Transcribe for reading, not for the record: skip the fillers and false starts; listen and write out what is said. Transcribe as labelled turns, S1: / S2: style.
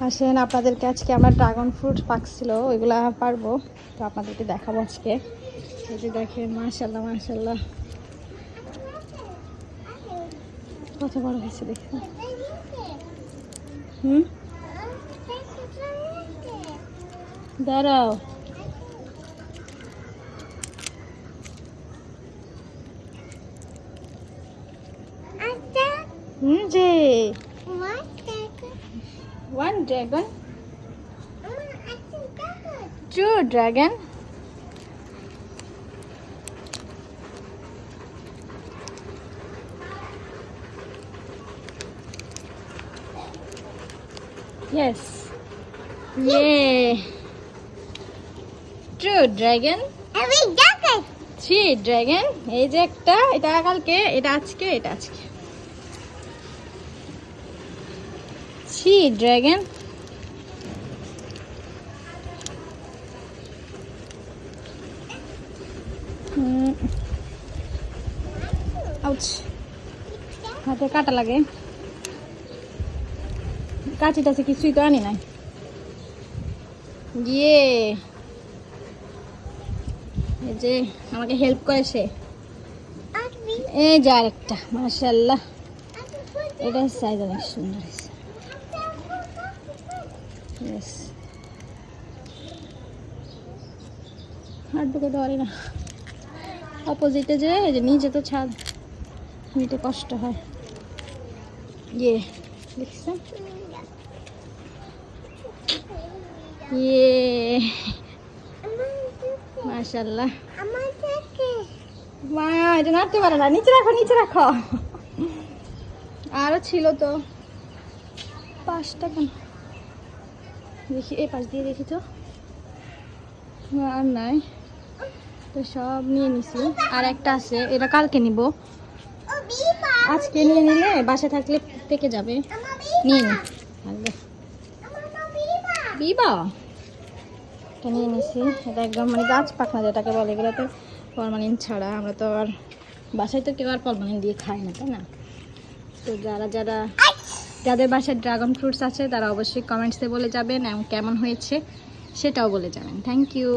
S1: আসেন আপনাদেরকে আজকে আমরা ড্রাগন ফ্রুট পাকছিল ওইগুলা পারবো, তো আপনাদেরকে দেখাবো আজকে। এই যে দেখেন, মাশাল্লাহ মাশাল্লাহ কত বড় হয়েছে দেখুন। দাঁড়াও, যে one dragon, two dragon, yes, yeah, two dragon, three dragon, এই যে একটা, এটা কালকে, এটা আজকে, এটা আজকে, three dragon, আউচ, হাতে কাটা লাগে, কাঁচি টাচি কিছুই তো আনি নাই। গিয়ে এই যে আমাকে হেল্প করে সে, এই যে আরেকটা, মাশাআল্লাহ এটা সাইজ অনেক সুন্দর হয়েছে। ইয়েস, হাত ঢুকে ধরে না, অপোজিটে যে এই যে নিচে তো ছাদ, নিতে কষ্ট হয়। ইয়ে দেখছেন, ইয়ে মাশাআল্লাহ। মা এটা নাড়তে পারে না, নিচে রাখো নিচে রাখো। আরো ছিল তো 5টা, কেন দেখি এই পাশ দিয়ে দেখি তো, আর নাই তো, সব নিয়ে নিছি। আর একটা আছে, এটা কালকে নিব, আজকে নিয়ে নিলে বাসা থাকলে পেকে যাবে, নিয়ে নি। বিবা এটা নিয়ে নিছি, এটা একদম মানে গাছ পাখনা যেটাকে বলে, এগুলো তো ফরমালিন ছাড়া, আমরা তো আর বাসায় তো কেউ আর ফরমালিন দিয়ে খাই না, তাই না? তো যাদের বাসায় ড্রাগন ফ্রুটস আছে তারা অবশ্যই কমেন্টসে বলে যাবেন এবং কেমন হয়েছে সেটাও বলে যাবেন। Thank you.